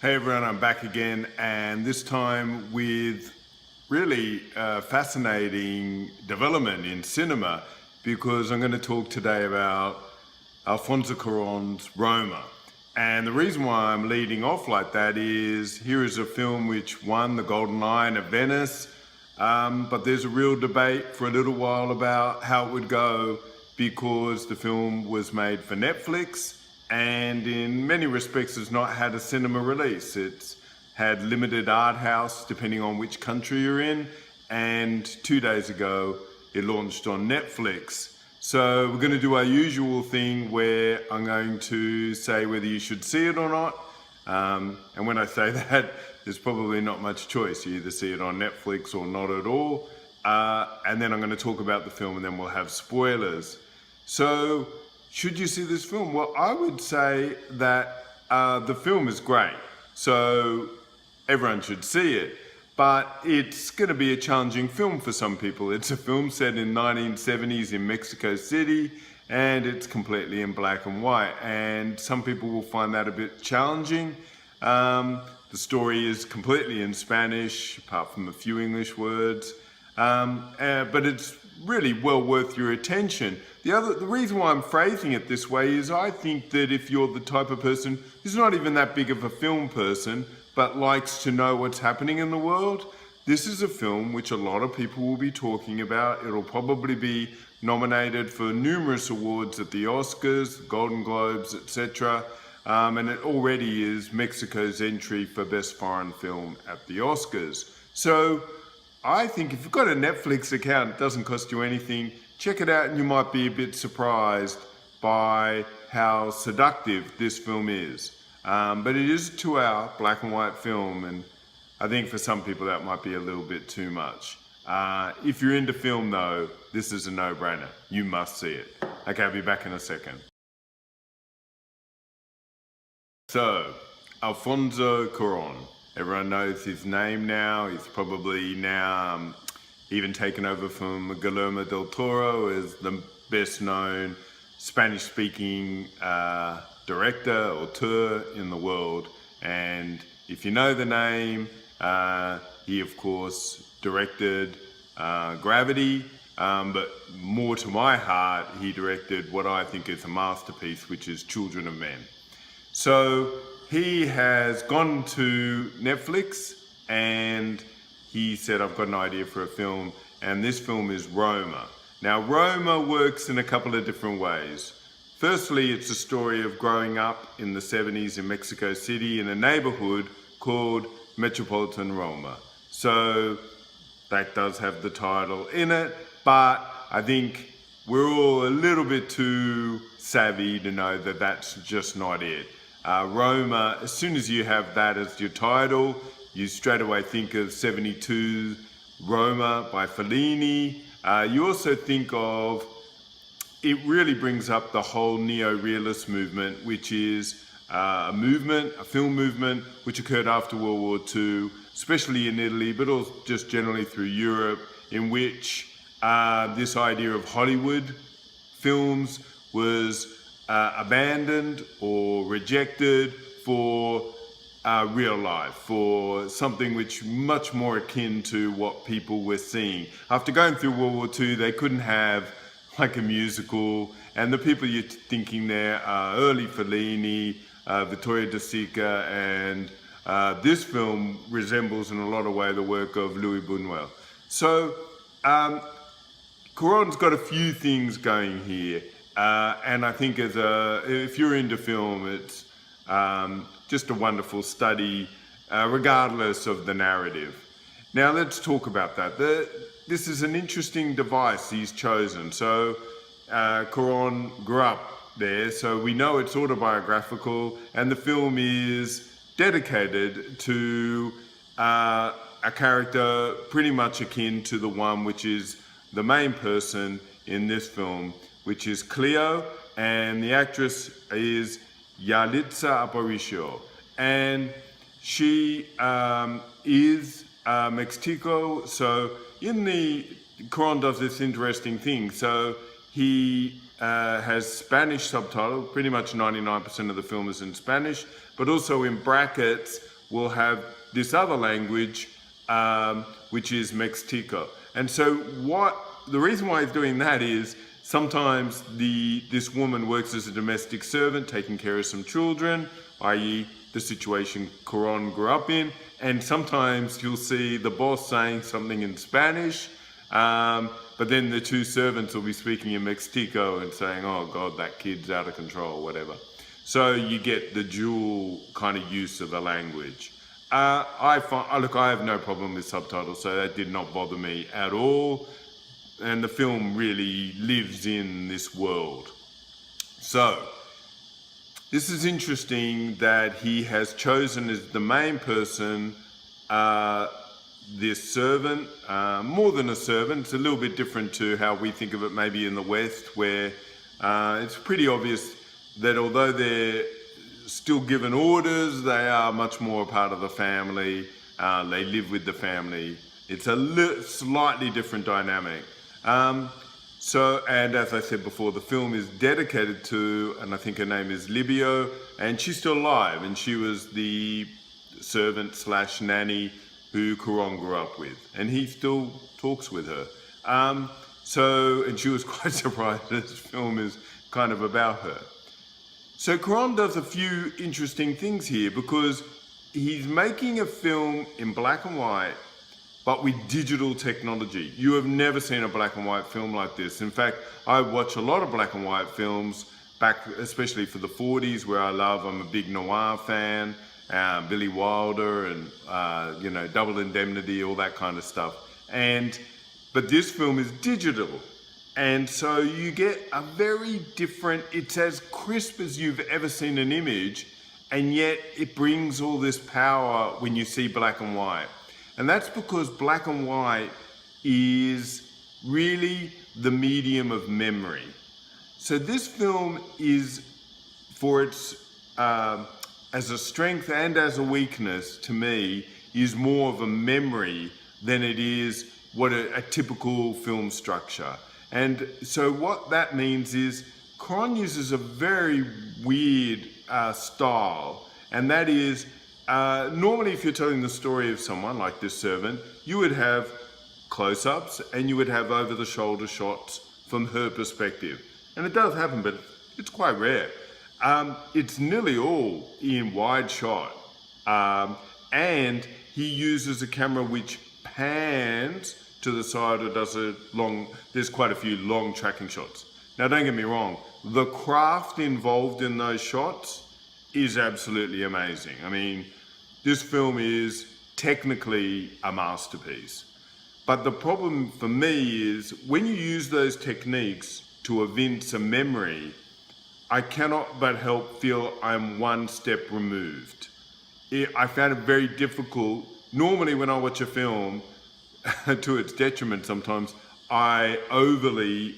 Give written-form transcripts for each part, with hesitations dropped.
Hey everyone, I'm back again, and this time with really fascinating development in cinema, because I'm going to talk today about Alfonso Cuarón's Roma. And the reason why I'm leading off like that is here is a film which won the Golden Lion at Venice, but there's a real debate for a little while about how it would go, because the film was made for Netflix and in many respects has not had a cinema release. It's had limited art house depending on which country you're in, and 2 days ago it launched on Netflix. So we're going to do our usual thing where I'm going to say whether you should see it or not, and when I say that, there's probably not much choice. You either see it on Netflix or not at all, and then I'm going to talk about the film and then we'll have spoilers. So should you see this film? Well, I would say that the film is great, so everyone should see it, but it's going to be a challenging film for some people. It's a film set in 1970s in Mexico City, and it's completely in black and white, and some people will find that a bit challenging. The story is completely in Spanish, apart from a few English words, but it's really well worth your attention. The reason why I'm phrasing it this way is I think that if you're the type of person who's not even that big of a film person, but likes to know what's happening in the world, this is a film which a lot of people will be talking about. It'll probably be nominated for numerous awards at the Oscars, Golden Globes, etc. And it already is Mexico's entry for Best Foreign Film at the Oscars. So I think if you've got a Netflix account, it doesn't cost you anything. Check it out and you might be a bit surprised by how seductive this film is. But it is a 2-hour black and white film, and I think for some people that might be a little bit too much. If you're into film though, this is a no-brainer. You must see it. Okay, I'll be back in a second. So, Alfonso Cuarón. Everyone knows his name now. He's probably now even taken over from Guillermo del Toro as the best known Spanish-speaking director, auteur in the world. And if you know the name, he of course directed Gravity, but more to my heart, he directed what I think is a masterpiece, which is Children of Men. So he has gone to Netflix and he said, I've got an idea for a film, and this film is Roma. Now, Roma works in a couple of different ways. Firstly, it's a story of growing up in the 70s in Mexico City in a neighborhood called Metropolitan Roma. So that does have the title in it, but I think we're all a little bit too savvy to know that that's just not it. Roma, as soon as you have that as your title, you straight away think of 72 Roma by Fellini. You also think of, it really brings up the whole neo-realist movement, which is a film movement, which occurred after World War II, especially in Italy, but also just generally through Europe, in which this idea of Hollywood films was abandoned or rejected for real life, for something which much more akin to what people were seeing. After going through World War II, they couldn't have like a musical, and the people you're thinking there are early Fellini, Vittorio De Sica, and this film resembles in a lot of ways the work of Louis Buñuel. So Cuarón's got a few things going here, and I think if you're into film, it's just a wonderful study, regardless of the narrative. Now let's talk about that. This is an interesting device he's chosen. So Cuarón grew up there, so we know it's autobiographical, and the film is dedicated to a character pretty much akin to the one which is the main person in this film, which is Cleo, and the actress is Yalitza Aparicio, and she is Mixteco. So Cuarón does this interesting thing. So he has Spanish subtitle, pretty much 99% of the film is in Spanish, but also in brackets will have this other language, which is Mixteco. And so the reason why he's doing that is sometimes this woman works as a domestic servant, taking care of some children, i.e. the situation Cuaron grew up in, and sometimes you'll see the boss saying something in Spanish, but then the two servants will be speaking in Mixteco and saying, oh God, that kid's out of control, whatever. So you get the dual kind of use of the language. Look, I have no problem with subtitles, so that did not bother me at all. And the film really lives in this world. So, this is interesting that he has chosen as the main person this servant, more than a servant. It's a little bit different to how we think of it maybe in the West, where it's pretty obvious that although they're still given orders, they are much more a part of the family. They live with the family. It's a slightly different dynamic. And as I said before, the film is dedicated to, and I think her name is Libio, and she's still alive, and she was the servant / nanny who Cuaron grew up with, and he still talks with her. And she was quite surprised that this film is kind of about her. So Cuaron does a few interesting things here because he's making a film in black and white, but with digital technology. You have never seen a black and white film like this. In fact, I watch a lot of black and white films back, especially for the 40s, where I'm a big noir fan, Billy Wilder and, Double Indemnity, all that kind of stuff. But this film is digital. And so you get a very different, it's as crisp as you've ever seen an image, and yet it brings all this power when you see black and white. And that's because black and white is really the medium of memory. So this film is, for its, as a strength and as a weakness to me, is more of a memory than it is what a typical film structure. And so what that means is Cuaron uses a very weird style, and that is normally if you're telling the story of someone like this servant, you would have close-ups and you would have over-the-shoulder shots from her perspective. And it does happen, but it's quite rare. It's nearly all in wide shot. And he uses a camera which pans to the side or does there's quite a few long tracking shots. Now don't get me wrong, the craft involved in those shots is absolutely amazing. I mean, this film is technically a masterpiece. But the problem for me is when you use those techniques to evince a memory, I cannot but help feel I'm one step removed. I found it very difficult. Normally when I watch a film, to its detriment sometimes, I overly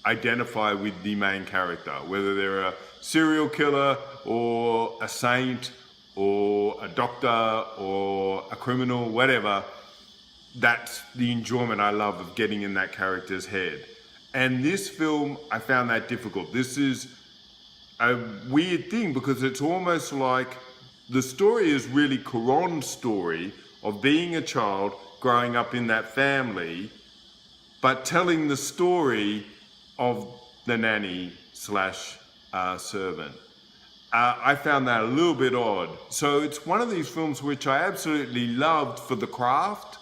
identify with the main character, whether they're a serial killer or a saint or a doctor or a criminal, whatever. That's the enjoyment I love of getting in that character's head. And this film, I found that difficult. This is a weird thing because it's almost like the story is really Cuaron's story of being a child growing up in that family, but telling the story of the nanny / servant. I found that a little bit odd. So it's one of these films which I absolutely loved for the craft,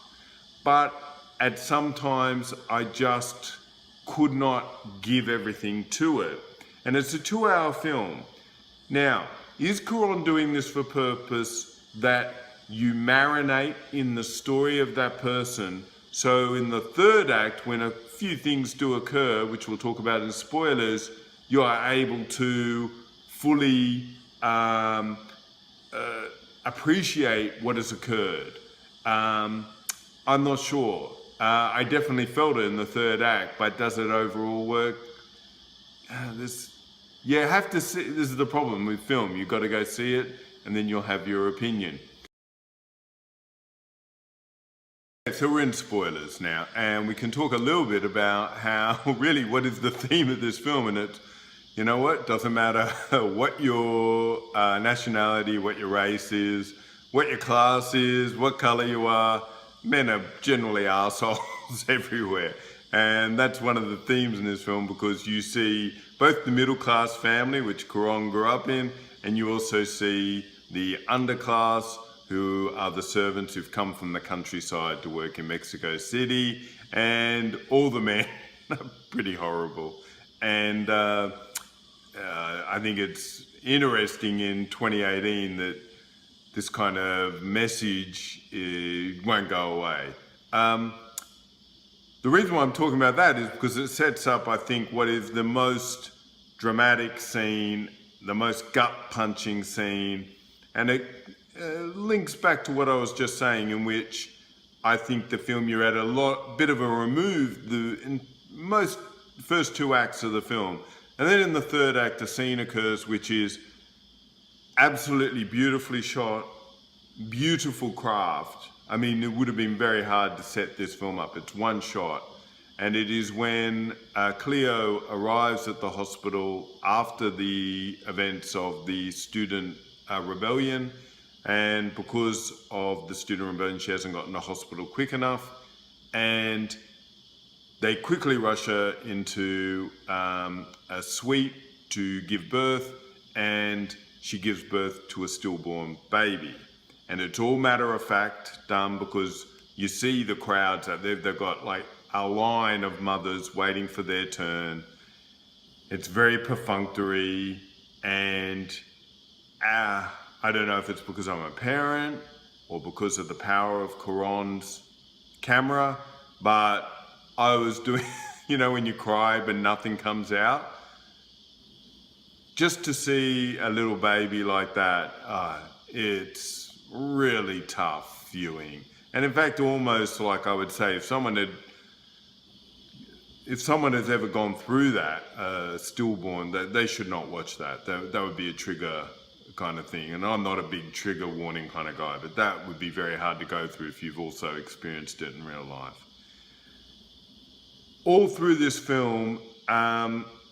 but at some times I just could not give everything to it. And it's a 2-hour film. Now, is Cuaron doing this for purpose that you marinate in the story of that person? So in the third act, when a few things do occur, which we'll talk about in spoilers, you are able to fully appreciate what has occurred. I'm not sure. I definitely felt it in the third act, but does it overall work? You have to see. This is the problem with film. You've got to go see it, and then you'll have your opinion. So we're in spoilers now, and we can talk a little bit about how, really, what is the theme of this film. And it, you know what, doesn't matter what your nationality, what your race is, what your class is, what color you are. Men are generally assholes everywhere. And that's one of the themes in this film, because you see both the middle class family, which Cuaron grew up in, and you also see the underclass, who are the servants who've come from the countryside to work in Mexico City, and all the men are pretty horrible. And I think it's interesting in 2018 that this kind of message won't go away. The reason why I'm talking about that is because it sets up, I think, what is the most dramatic scene, the most gut-punching scene, and it links back to what I was just saying, in which I think the film, you're at a bit of a remove in most first two acts of the film, and then in the third act a scene occurs which is absolutely beautifully shot, beautiful craft. I mean, it would have been very hard to set this film up. It's one shot. And it is when Cleo arrives at the hospital after the events of the student rebellion. And because of the student rebellion, she hasn't gotten to hospital quick enough. And they quickly rush her into a suite to give birth. And she gives birth to a stillborn baby. And it's all matter of fact done, because you see the crowds out there. They've got like a line of mothers waiting for their turn. It's very perfunctory, and I don't know if it's because I'm a parent or because of the power of Cuaron's camera, but I was doing, you know, when you cry but nothing comes out. Just to see a little baby like that, it's really tough viewing. And in fact, almost like I would say, if someone has ever gone through that, stillborn, they should not watch that. That would be a trigger kind of thing. And I'm not a big trigger warning kind of guy, but that would be very hard to go through if you've also experienced it in real life. All through this film,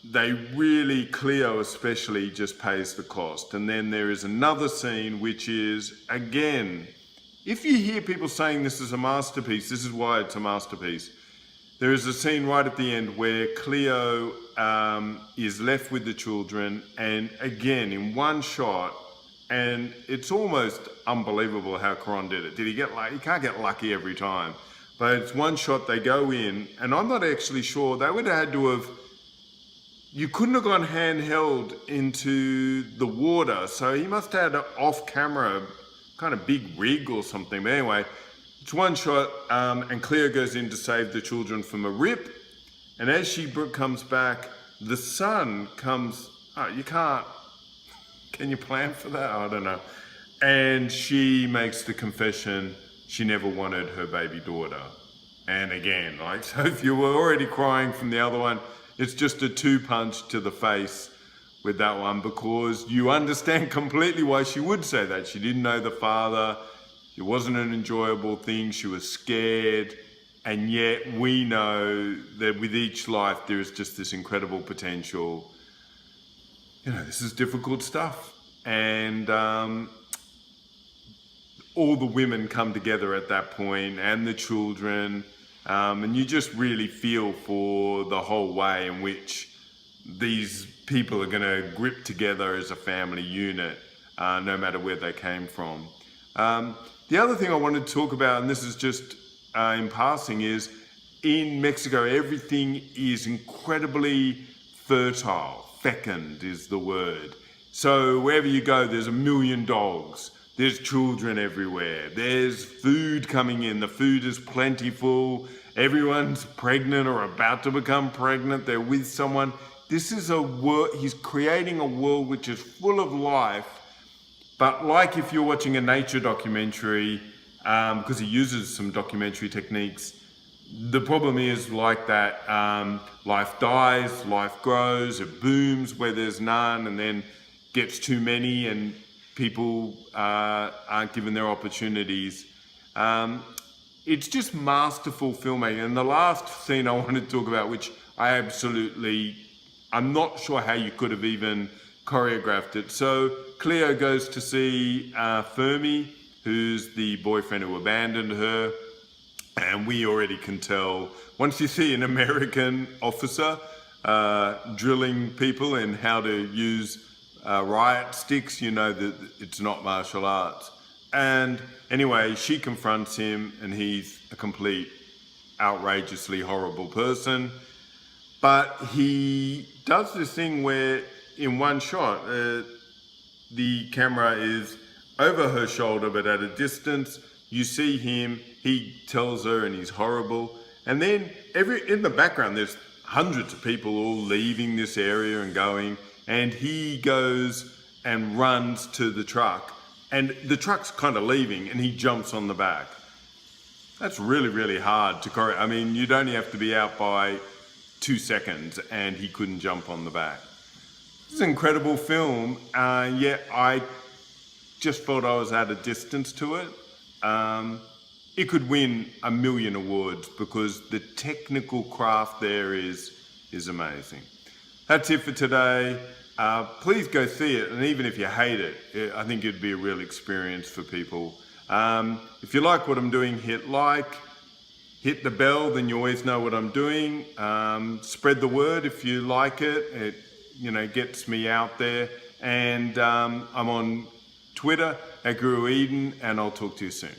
they really, Cleo especially, just pays the cost. And then there is another scene which is, again, if you hear people saying this is a masterpiece, this is why it's a masterpiece. There is a scene right at the end where Cleo is left with the children, and again, in one shot, and it's almost unbelievable how Cuaron did it. Did he get lucky? You can't get lucky every time. But it's one shot, they go in, and I'm not actually sure, they would have had to have, you couldn't have gone handheld into the water, so he must have had an off-camera kind of big rig or something. But anyway, it's one shot, and Cleo goes in to save the children from a rip, and as she comes back, the son comes, can you plan for that? I don't know. And she makes the confession she never wanted her baby daughter. And again, like, so if you were already crying from the other one, it's just a two-punch to the face with that one, because you understand completely why she would say that. She didn't know the father. It wasn't an enjoyable thing. She was scared. And yet we know that with each life, there is just this incredible potential. You know, this is difficult stuff. And all the women come together at that point, and the children. And you just really feel for the whole way in which these people are going to grip together as a family unit, no matter where they came from. The other thing I wanted to talk about, and this is just in passing, is in Mexico, everything is incredibly fertile. Fecund is the word. So wherever you go, there's 1 million dogs. There's children everywhere. There's food coming in. The food is plentiful. Everyone's pregnant or about to become pregnant. They're with someone. This is a world, he's creating a world which is full of life. But like if you're watching a nature documentary, because he uses some documentary techniques, the problem is like that, life dies, life grows, it booms where there's none, and then gets too many, and people aren't given their opportunities. It's just masterful filmmaking. And the last scene I want to talk about, which I'm not sure how you could have even choreographed it. So Cleo goes to see Fermi, who's the boyfriend who abandoned her. And we already can tell, once you see an American officer drilling people in how to use riot sticks, you know that it's not martial arts. And anyway, she confronts him, and he's a complete, outrageously horrible person. But he does this thing where, in one shot, the camera is over her shoulder, but at a distance. You see him, he tells her, and he's horrible. And then in the background, there's hundreds of people all leaving this area and going, and he goes and runs to the truck, and the truck's kind of leaving, and he jumps on the back. That's really, really hard to correct. I mean, you'd only have to be out by 2 seconds, and he couldn't jump on the back. It's an incredible film, yet I just felt I was at a distance to it. It could win a million awards because the technical craft there is amazing. That's it for today. Please go see it, and even if you hate it, I think it'd be a real experience for people. If you like what I'm doing, hit like, hit the bell, then you always know what I'm doing. Spread the word if you like it. It gets me out there. And I'm on Twitter at Guru Eden, and I'll talk to you soon.